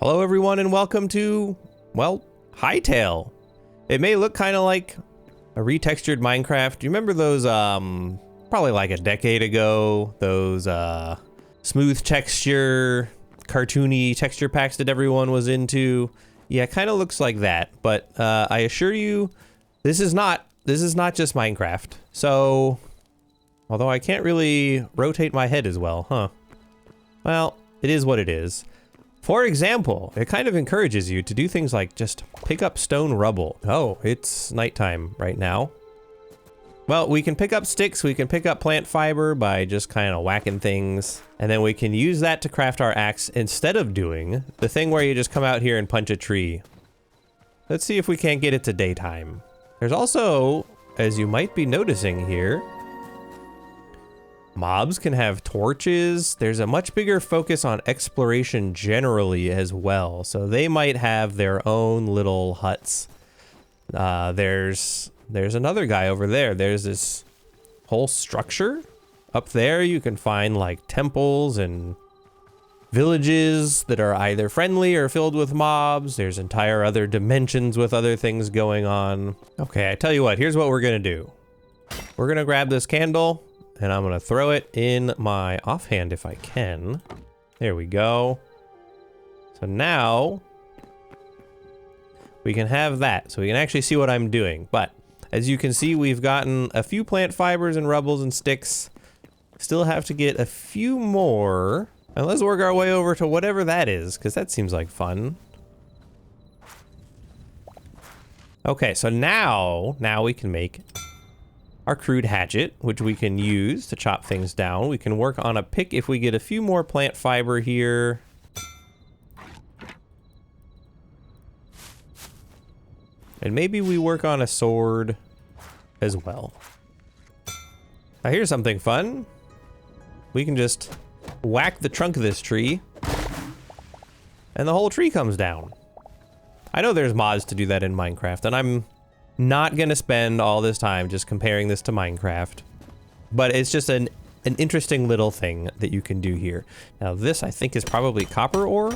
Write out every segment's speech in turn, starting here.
Hello everyone and welcome to, well, Hytale. It may look kind of like a retextured Minecraft. Do you remember those, probably like a decade ago, those smooth texture, cartoony texture packs that everyone was into? Yeah, it kind of looks like that, but I assure you, this is not just Minecraft. So, although I can't really rotate my head as well, huh? Well, it is what it is. For example, it kind of encourages you to do things like just pick up stone rubble. Oh, it's nighttime right now. Well, we can pick up sticks, we can pick up plant fiber by just kind of whacking things, and then we can use that to craft our axe instead of doing the thing where you just come out here and punch a tree. Let's see if we can't get it to daytime. There's also, as you might be noticing here, mobs can have torches. There's a much bigger focus on exploration generally as well. So they might have their own little huts. There's another guy over there. There's this whole structure. Up there you can find like temples and villages that are either friendly or filled with mobs. There's entire other dimensions with other things going on. Okay, I tell you what, here's what we're gonna do. We're gonna grab this candle and I'm gonna throw it in my offhand if I can. There we go. So now we can have that. So we can actually see what I'm doing. But as you can see, we've gotten a few plant fibers and rubbles and sticks. Still have to get a few more. And let's work our way over to whatever that is, because that seems like fun. Okay, so now we can make our crude hatchet, which we can use to chop things down. We can work on a pick if we get a few more plant fiber here. And maybe we work on a sword as well. Now here's something fun. We can just whack the trunk of this tree and the whole tree comes down. I know there's mods to do that in Minecraft, and I'm not gonna spend all this time just comparing this to Minecraft, but it's just an interesting little thing that you can do here. Now this I think is probably copper ore.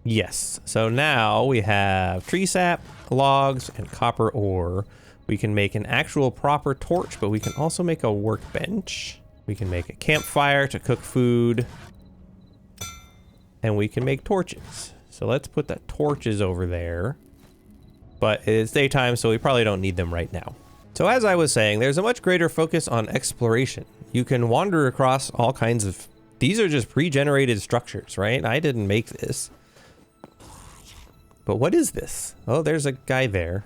Yes, so now we have tree sap, logs, and copper ore. We can make an actual proper torch, but we can also make a workbench. We can make a campfire to cook food, and we can make torches. So let's put the torches over there. But it's daytime, so we probably don't need them right now. So as I was saying, there's a much greater focus on exploration. You can wander across all kinds of... These are just pre-generated structures, right? I didn't make this. But what is this? Oh, there's a guy there.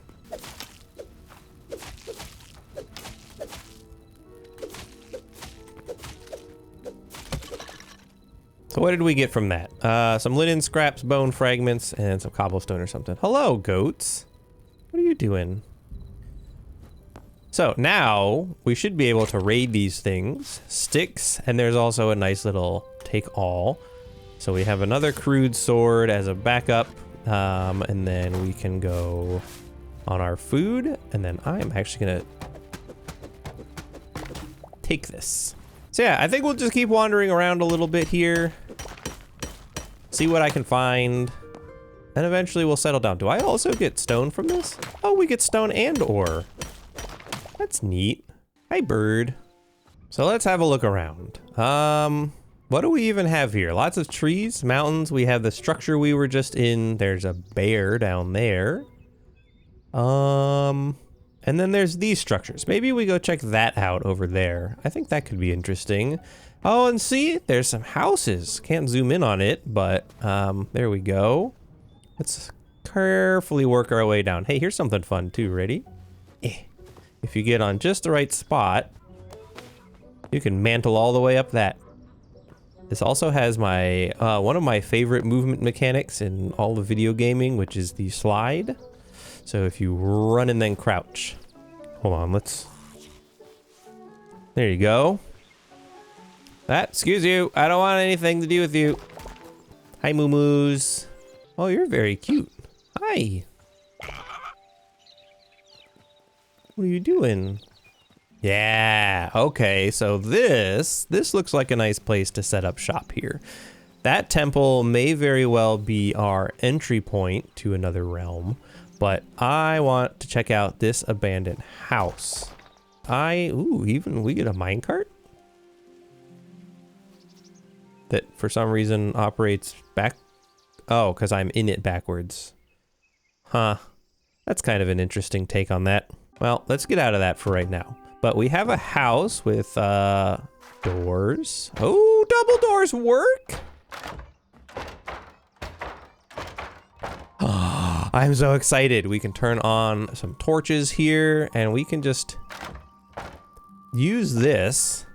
So what did we get from that? Some linen scraps, bone fragments, and some cobblestone or something. Hello, goats. What are you doing? So now we should be able to raid these things. Sticks, and there's also a nice little take all. So we have another crude sword as a backup, and then we can go on our food, and then I'm actually gonna take this. So yeah, I think we'll just keep wandering around a little bit here, see what I can find. And eventually we'll settle down. Do I also get stone from this? Oh, we get stone and ore. That's neat. Hi, bird. So let's have a look around. What do we even have here? Lots of trees, mountains. We have the structure we were just in. There's a bear down there. And then there's these structures. Maybe we go check that out over there. I think that could be interesting. Oh, and see, there's some houses. Can't zoom in on it, but there we go. Let's carefully work our way down. Hey, here's something fun too. Ready? If you get on just the right spot, you can mantle all the way up that. This also has my one of my favorite movement mechanics in all of video gaming, which is the slide. So if you run and then crouch. Hold on, let's... There you go. Excuse you. I don't want anything to do with you. Hi, moo-moos. Oh, you're very cute. Hi. What are you doing? Yeah, okay, so this looks like a nice place to set up shop here. That temple may very well be our entry point to another realm, but I want to check out this abandoned house. Ooh, even we get a minecart? That for some reason operates back. Oh, because I'm in it backwards. Huh. That's kind of an interesting take on that. Well, let's get out of that for right now. But we have a house with doors. Oh, double doors work? Oh, I'm so excited. We can turn on some torches here and we can just use this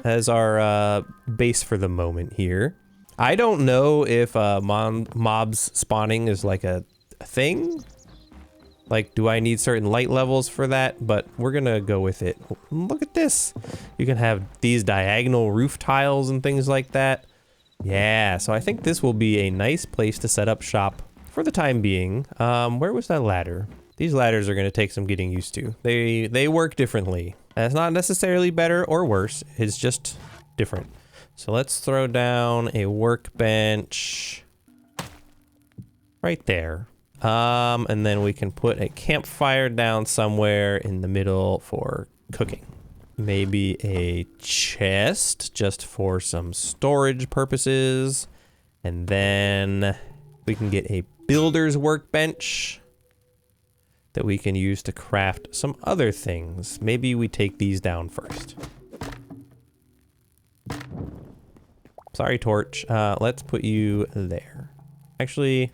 as our base for the moment here. I don't know if mobs spawning is like a thing. Like, do I need certain light levels for that? But we're gonna go with it. Look at this. You can have these diagonal roof tiles and things like that. Yeah, so I think this will be a nice place to set up shop for the time being. Where was that ladder? These ladders are gonna take some getting used to. They work differently. That's not necessarily better or worse. It's just different. So let's throw down a workbench right there. And then we can put a campfire down somewhere in the middle for cooking. Maybe a chest just for some storage purposes. And then we can get a builder's workbench that we can use to craft some other things. Maybe we take these down first. Sorry, torch. Let's put you there. Actually,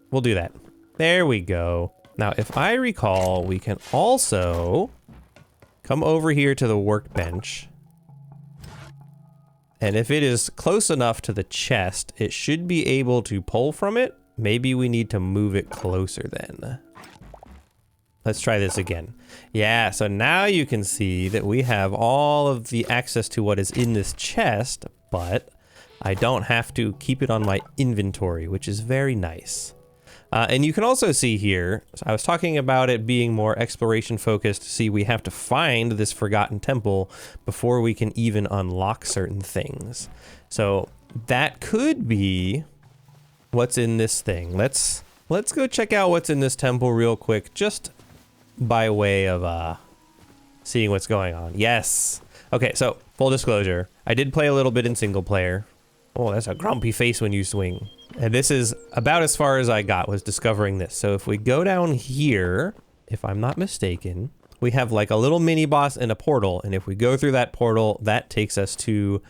we'll do that. There we go. Now, if I recall, we can also come over here to the workbench. And if it is close enough to the chest, it should be able to pull from it. Maybe we need to move it closer then. Let's try this again. Yeah, so now you can see that we have all of the access to what is in this chest, but I don't have to keep it on my inventory, which is very nice. And you can also see here, so I was talking about it being more exploration focused. See, we have to find this forgotten temple before we can even unlock certain things. So that could be what's in this thing. Let's go check out what's in this temple real quick, just by way of seeing what's going on. Yes. Okay, so full disclosure, I did play a little bit in single player. Oh, that's a grumpy face when you swing. And this is about as far as I got, was discovering this. So if we go down here, if I'm not mistaken, we have like a little mini boss and a portal. And if we go through that portal, that takes us to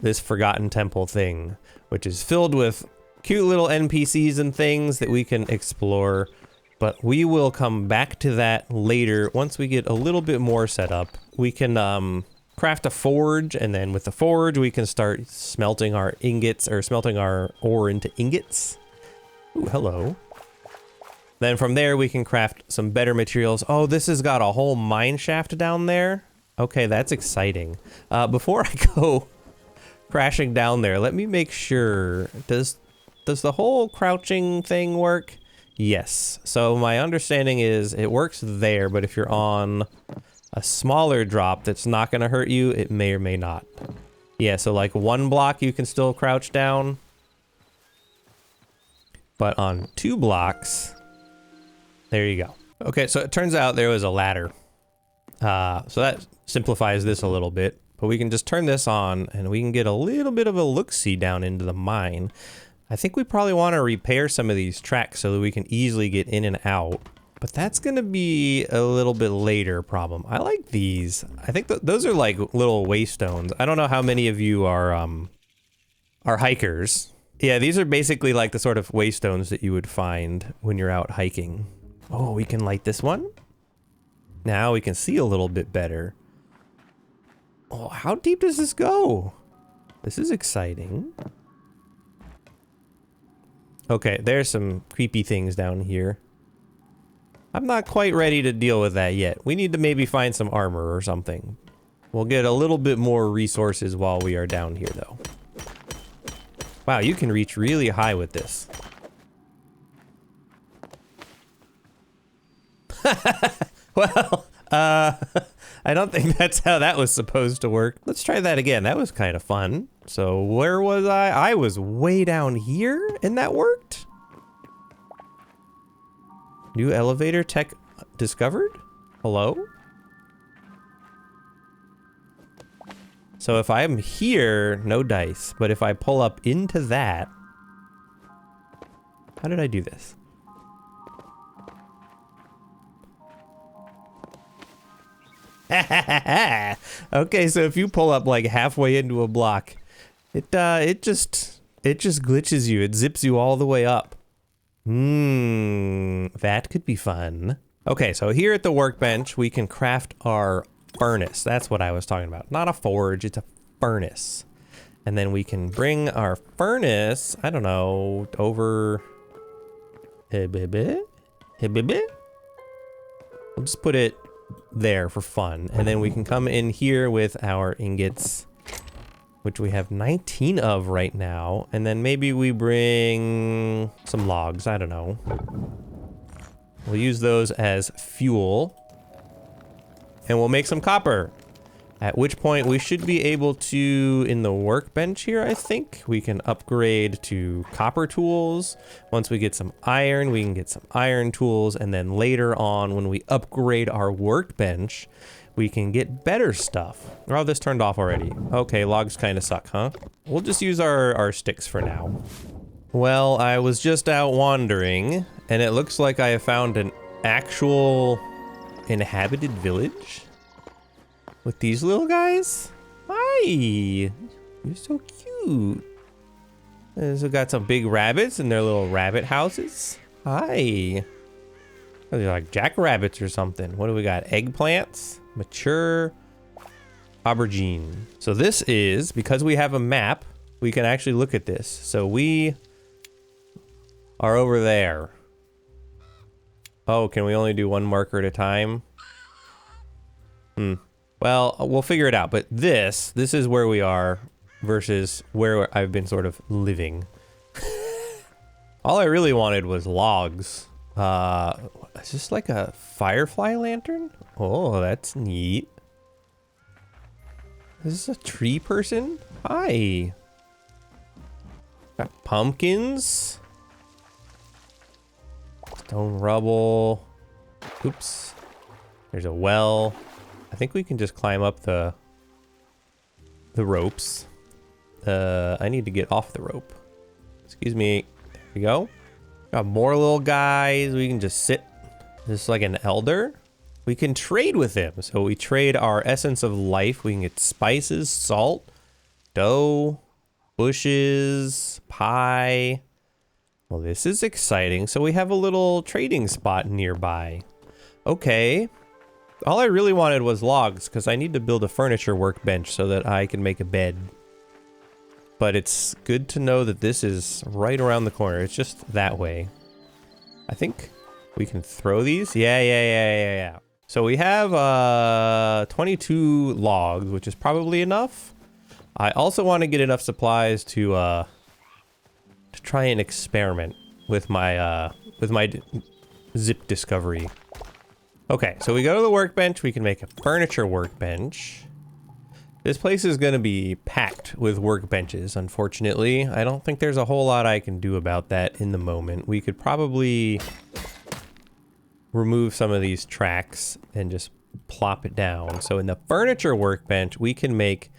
this forgotten temple thing, which is filled with cute little NPCs and things that we can explore. But we will come back to that later once we get a little bit more set up. We can craft a forge, and then with the forge we can start smelting our ingots, or smelting our ore into ingots. Ooh, hello. Then from there we can craft some better materials. Oh, this has got a whole mine shaft down there. Okay, that's exciting. Before I go crashing down there, let me make sure, does the whole crouching thing work? Yes. So my understanding is it works there, but if you're on a smaller drop that's not going to hurt you, it may or may not. Yeah, so like 1 block you can still crouch down. But on 2 blocks, there you go. Okay, so it turns out there was a ladder. So that simplifies this a little bit. But we can just turn this on and we can get a little bit of a look-see down into the mine. I think we probably want to repair some of these tracks so that we can easily get in and out. But that's going to be a little bit later problem. I like these. I think those are like little waystones. I don't know how many of you are hikers. Yeah, these are basically like the sort of waystones that you would find when you're out hiking. Oh, we can light this one. Now we can see a little bit better. Oh, how deep does this go? This is exciting. Okay, there's some creepy things down here. I'm not quite ready to deal with that yet. We need to maybe find some armor or something. We'll get a little bit more resources while we are down here, though. Wow, you can reach really high with this. Well, I don't think that's how that was supposed to work. Let's try that again. That was kind of fun. So where was I? I was way down here and that worked? New elevator tech discovered? Hello? So if I'm here, no dice. But if I pull up into that, how did I do this? Okay, so if you pull up like halfway into a block, it just glitches you. It zips you all the way up. That could be fun. Okay, so here at the workbench, we can craft our furnace. That's what I was talking about. Not a forge, it's a furnace. And then we can bring our furnace, I don't know, over... We'll just put it there for fun. And then we can come in here with our ingots, which we have 19 of right now. And then maybe we bring some logs, I don't know. We'll use those as fuel. And we'll make some copper. At which point we should be able to, in the workbench here, I think, we can upgrade to copper tools. Once we get some iron, we can get some iron tools. And then later on, when we upgrade our workbench, we can get better stuff. Oh, this turned off already. Okay, logs kind of suck, huh? We'll just use our sticks for now. Well, I was just out wandering, and it looks like I have found an actual inhabited village. With these little guys? Hi! You're so cute. So got some big rabbits in their little rabbit houses. Hi. They're like jackrabbits or something. What do we got? Eggplants? Mature aubergine. So this is, because we have a map, we can actually look at this. So we are over there. Oh, can we only do one marker at a time? Well, we'll figure it out, but this is where we are versus where I've been sort of living. All I really wanted was logs. Is this like a firefly lantern? Oh, that's neat. Is this a tree person? Hi. Got pumpkins. Stone rubble. Oops. There's a well. I think we can just climb up the ropes. I need to get off the rope. Excuse me. There we go. Got more little guys. We can just sit. Just like an elder. We can trade with him. So we trade our essence of life. We can get spices, salt, dough, bushes, pie. Well, this is exciting. So we have a little trading spot nearby. Okay. All I really wanted was logs, because I need to build a furniture workbench so that I can make a bed. But it's good to know that this is right around the corner. It's just that way. I think we can throw these. Yeah. So we have 22 logs, which is probably enough. I also want to get enough supplies to try and experiment with my zip discovery. Okay, so we go to the workbench. We can make a furniture workbench. This place is going to be packed with workbenches, unfortunately. I don't think there's a whole lot I can do about that in the moment. We could probably remove some of these tracks and just plop it down. So in the furniture workbench, we can make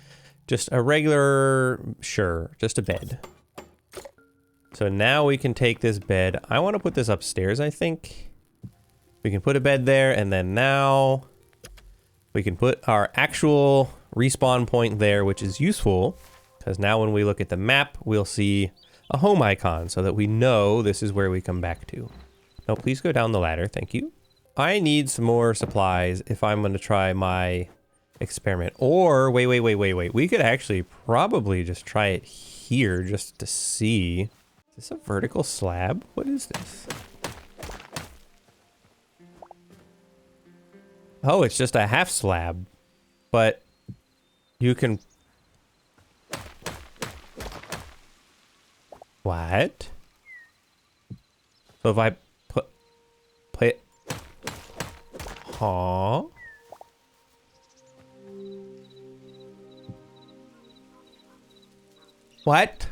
just a regular, just a bed. So now we can take this bed. I want to put this upstairs, I think. We can put a bed there, and then now we can put our actual respawn point there, which is useful, because now when we look at the map, we'll see a home icon so that we know this is where we come back to. No, please go down the ladder. Thank you. I need some more supplies if I'm going to try my experiment. Or, wait. We could actually probably just try it here just to see. Is this a vertical slab? What is this? Oh, it's just a half slab, but you can... What? So if I play... Huh? What?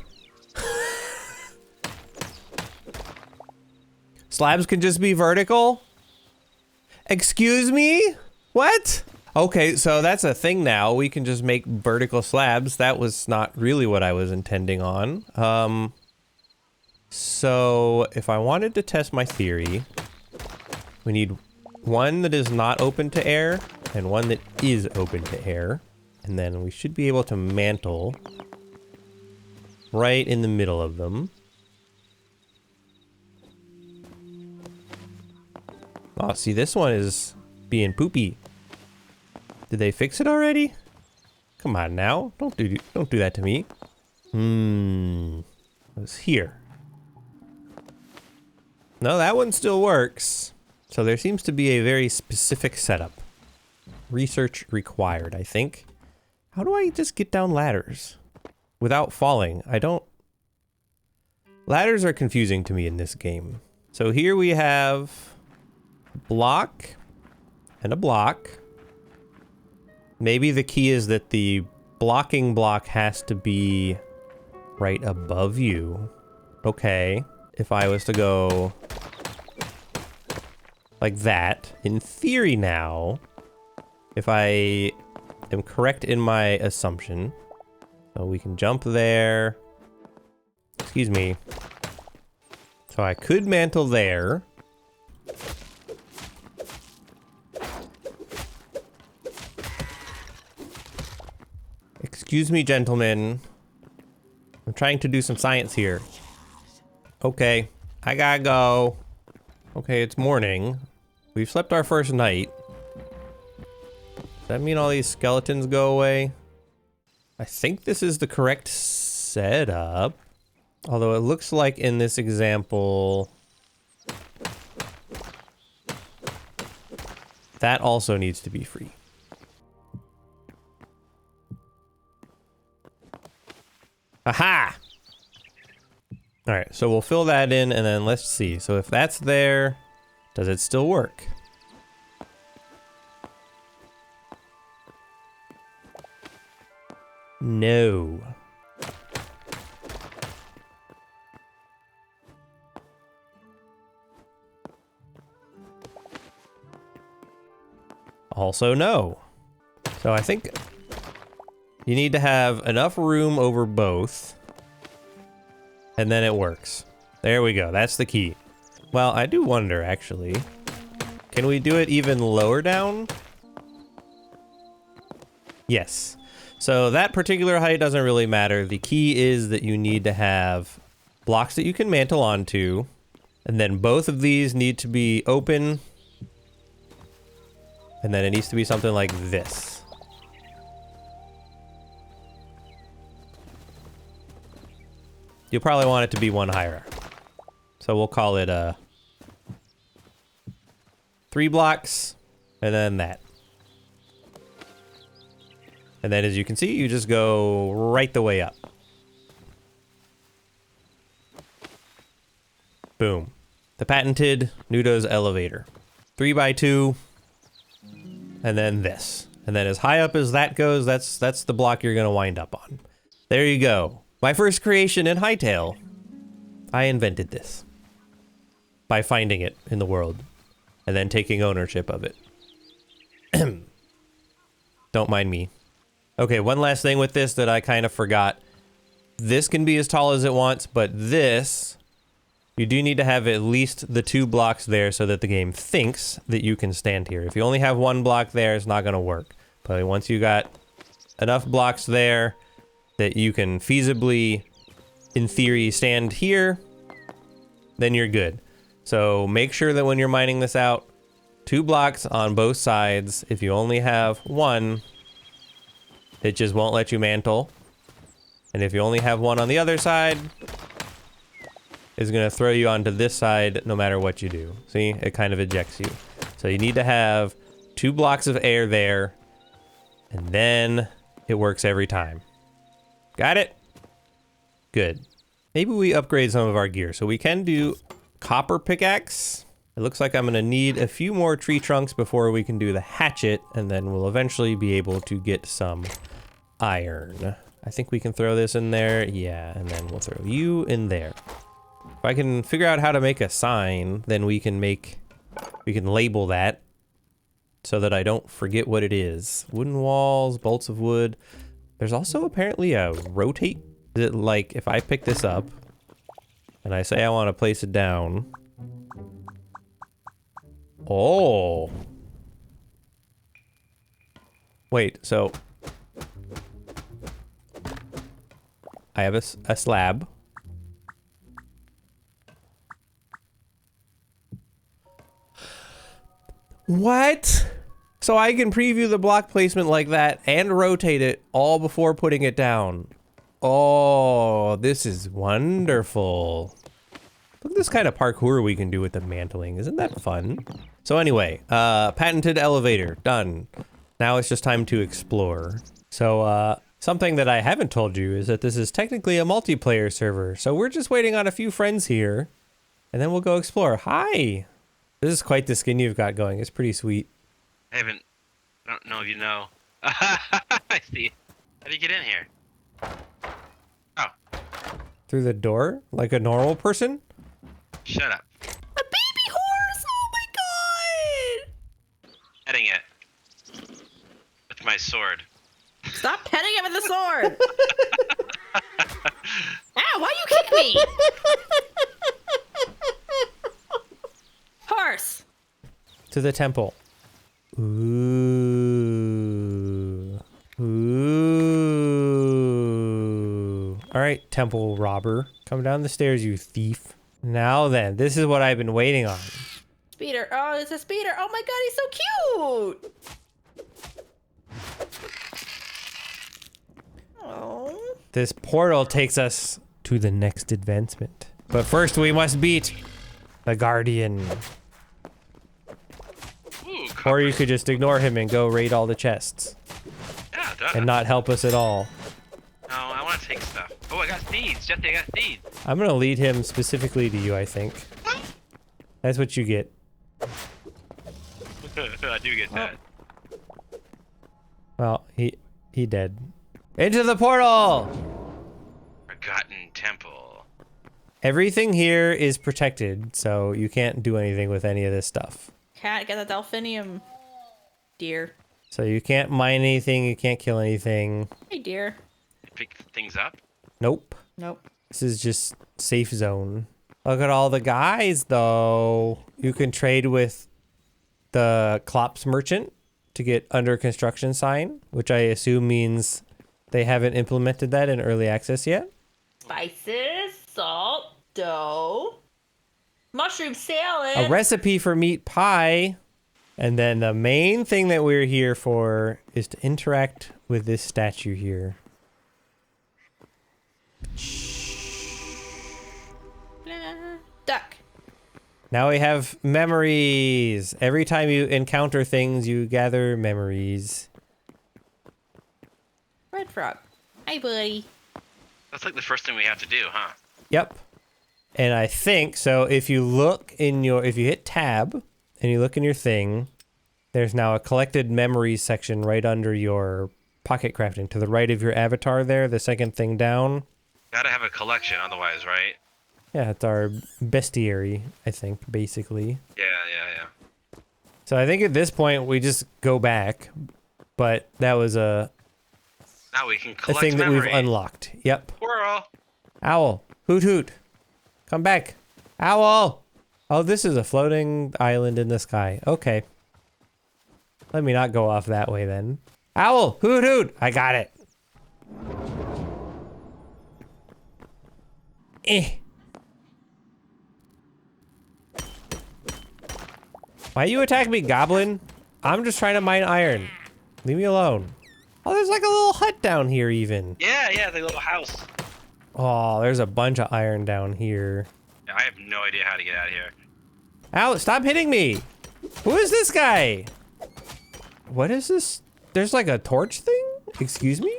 Slabs can just be vertical? Excuse me? What? Okay, so that's a thing now. We can just make vertical slabs. That was not really what I was intending on. So if I wanted to test my theory, we need one that is not open to air and one that is open to air. And then we should be able to mantle right in the middle of them. Oh, see, this one is being poopy. Did they fix it already? Come on now, don't do that to me. It's here. No, that one still works. So there seems to be a very specific setup. Research required, I think. How do I just get down ladders without falling? Ladders are confusing to me in this game. So here we have a block and a block. Maybe the key is that the blocking block has to be right above you. Okay. If I was to go like that, in theory now, if I am correct in my assumption, so we can jump there. Excuse me. So I could mantle there. Excuse me, gentlemen. I'm trying to do some science here. Okay, I gotta go. Okay, it's morning. We've slept our first night. Does that mean all these skeletons go away? I think this is the correct setup. Although it looks like in this example, that also needs to be free. Aha! All right, so we'll fill that in and then let's see. So if that's there, does it still work? No. Also no. So I think you need to have enough room over both, and then it works. There we go, that's the key. Well, I do wonder, actually. Can we do it even lower down? Yes. So that particular height doesn't really matter. The key is that you need to have blocks that you can mantle onto, and then both of these need to be open, and then it needs to be something like this. You'll probably want it to be one higher. So we'll call it 3 blocks, and then that. And then as you can see, you just go right the way up. Boom. The patented Nudo's elevator. 3x2, and then this. And then as high up as that goes, that's the block you're gonna wind up on. There you go. My first creation in Hytale. I invented this by finding it in the world and then taking ownership of it. Don't mind me. Okay, one last thing with this that I kind of forgot. This can be as tall as it wants, but this, you do need to have at least the 2 blocks there so that the game thinks that you can stand here. If you only have 1 block there, it's not gonna work. But once you got enough blocks there that you can feasibly, in theory, stand here, then you're good. So make sure that when you're mining this out, 2 blocks on both sides. If you only have 1, it just won't let you mantle. And if you only have 1 on the other side, it's gonna throw you onto this side no matter what you do. See, it kind of ejects you. So you need to have 2 blocks of air there, and then it works every time. Got it? Good. Maybe we upgrade some of our gear. So we can do copper pickaxe. It looks like I'm gonna need a few more tree trunks before we can do the hatchet, and then we'll eventually be able to get some iron. I think we can throw this in there. Yeah, and then we'll throw you in there. If I can figure out how to make a sign, then we can label that so that I don't forget what it is. Wooden walls, bolts of wood. There's also apparently a rotate. Is it like if I pick this up and I say I want to place it down? Oh. Wait, so I have a slab. What? So I can preview the block placement like that and rotate it all before putting it down. Oh, this is wonderful. Look at this kind of parkour we can do with the mantling. Isn't that fun? So anyway, patented elevator, done. Now it's just time to explore. So, something that I haven't told you is that this is technically a multiplayer server. So we're just waiting on a few friends here, and then we'll go explore. Hi! This is quite the skin you've got going. It's pretty sweet. I don't know if you know. I see. How do you get in here? Oh. Through the door? Like a normal person? Shut up. A baby horse! Oh my god! Petting it. With my sword. Stop petting him with the sword! Ow, why you kick me? Horse! To the temple. Ooh. Ooh. Alright, temple robber. Come down the stairs, you thief. Now then, this is what I've been waiting on. Speeder. Oh, it's a speeder. Oh my god, he's so cute! Oh. This portal takes us to the next advancement. But first we must beat the Guardian. Ooh, Or you could just ignore him and go raid all the chests. Yeah, duh. And not help us at all. No, I want to take stuff. Oh, I got seeds. Jesse, I got seeds. I'm gonna lead him specifically to you, I think. That's what you get. I do get that. Well, he dead. Into the portal! Forgotten temple. Everything here is protected, so you can't do anything with any of this stuff. Can't get the delphinium, dear. So you can't mine anything, you can't kill anything. Hey, dear. Pick things up. Nope. Nope. This is just safe zone. Look at all the guys, though. You can trade with the Klops merchant to get under construction sign, which I assume means they haven't implemented that in early access yet. Spices, salt, dough, mushroom salad. A recipe for meat pie. And then the main thing that we're here for is to interact with this statue here. Duck. Now we have memories. Every time you encounter things, you gather memories. Red frog. Hi, buddy. That's like the first thing we have to do, huh? Yep. And I think, so if you look in your, if you hit tab and you look in your thing, there's now a collected memories section right under your pocket crafting. To the right of your avatar there, the second thing down. Gotta have a collection otherwise, right? Yeah, it's our bestiary, I think, basically. Yeah. So I think at this point we just go back, but that was a Now we can collect thing that memories. we've unlocked. Yep. Squirrel. Owl, hoot hoot, come back. Owl! Oh, this is a floating island in the sky. Okay. Let me not go off that way then. Owl, hoot hoot, I got it. Why you attack me, goblin? I'm just trying to mine iron. Leave me alone. Oh, there's like a little hut down here even. Yeah, the little house. Oh, there's a bunch of iron down here. I have no idea how to get out of here. Ow, stop hitting me. Who is this guy? What is this? There's like a torch thing? Excuse me?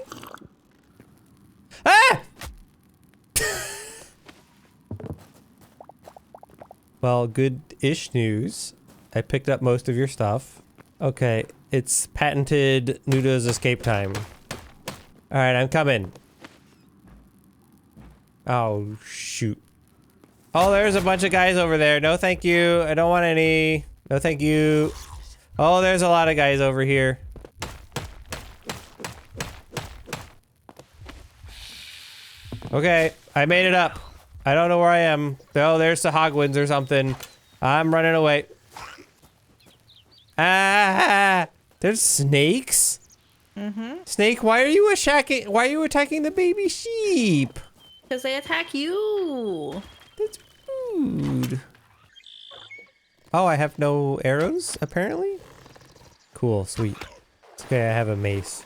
Ah! Well, good-ish news. I picked up most of your stuff. Okay, it's patented Nuda's escape time. All right, I'm coming. Oh, shoot. Oh, there's a bunch of guys over there. No, thank you. I don't want any. No, thank you. Oh, there's a lot of guys over here. Okay, I made it up. I don't know where I am. Oh, there's the Hogwins or something. I'm running away. Ah! There's snakes? Mm-hmm. Snake, why are you attacking the baby sheep? Because they attack you. That's rude. Oh, I have no arrows, apparently? Cool, sweet. It's okay, I have a mace.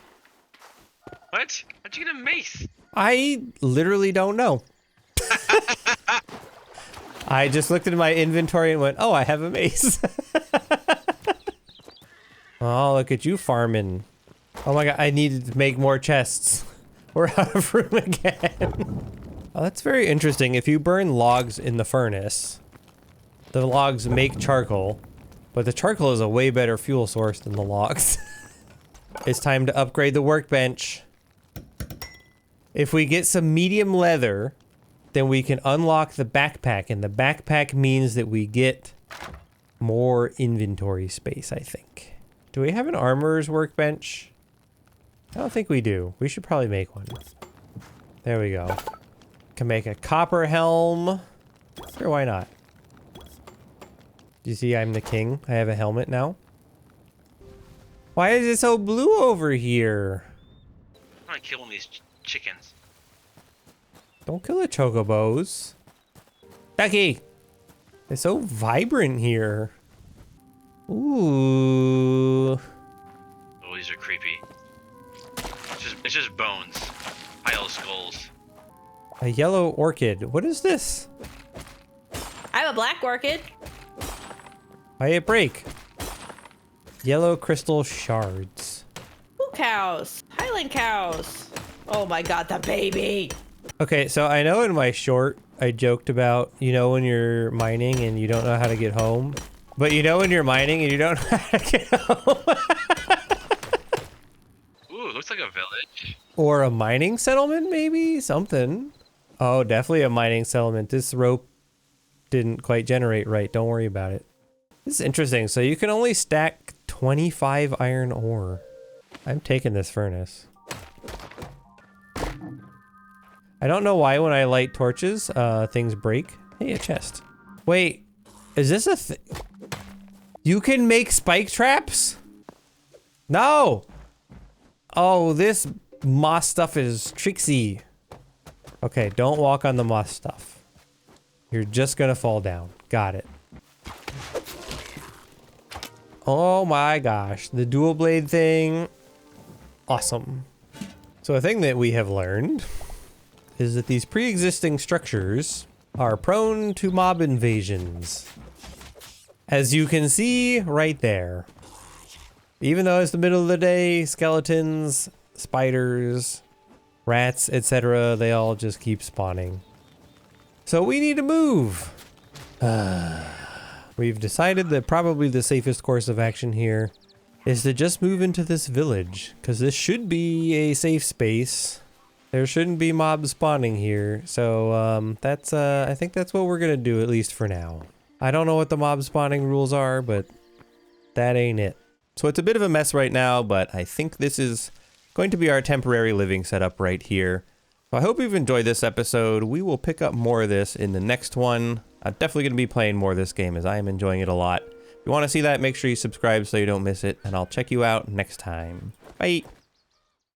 What? How'd you get a mace? I literally don't know. I just looked into my inventory and went, oh, I have a mace. Oh, look at you farming. Oh my god, I needed to make more chests. We're out of room again. Oh, that's very interesting. If you burn logs in the furnace, the logs make charcoal, but the charcoal is a way better fuel source than the logs. It's time to upgrade the workbench. If we get some medium leather, then we can unlock the backpack, and the backpack means that we get more inventory space, I think. Do we have an armorer's workbench? I don't think we do. We should probably make one. There we go. Can make a copper helm. Sure, why not? You see I'm the king? I have a helmet now. Why is it so blue over here? I'm not killing these chickens. Don't kill the chocobos. Becky! It's so vibrant here. Ooh. Oh, these are creepy. It's just bones. Pile of skulls. A yellow orchid. What is this? I have a black orchid. Why it break? Yellow crystal shards. Ooh, cows. Highland cows. Oh my god, the baby. Okay, so I know in my short, I joked about, you know, when you're mining and you don't know how to get home. But you know when you're mining and you don't know how to get home. Ooh, looks like a village. Or a mining settlement, maybe? Something. Oh, definitely a mining settlement. This rope didn't quite generate right. Don't worry about it. This is interesting. So you can only stack 25 iron ore. I'm taking this furnace. I don't know why when I light torches, things break. Hey, a chest. Wait, is this a thing? You can make spike traps? No! Oh, this moss stuff is tricksy. Okay, don't walk on the moss stuff. You're just gonna fall down. Got it. Oh my gosh, the dual blade thing. Awesome. So a thing that we have learned is that these pre-existing structures are prone to mob invasions. As you can see right there. Even though it's the middle of the day, skeletons, spiders, rats, etc., they all just keep spawning. So we need to move. We've decided that probably the safest course of action here is to just move into this village, because this should be a safe space. There shouldn't be mobs spawning here, so that's I think that's what we're gonna do, at least for now. I don't know what the mob spawning rules are, but that ain't it. So it's a bit of a mess right now, but I think this is going to be our temporary living setup right here. So I hope you've enjoyed this episode. We will pick up more of this in the next one. I'm definitely going to be playing more of this game as I am enjoying it a lot. If you want to see that, make sure you subscribe so you don't miss it, and I'll check you out next time. Bye!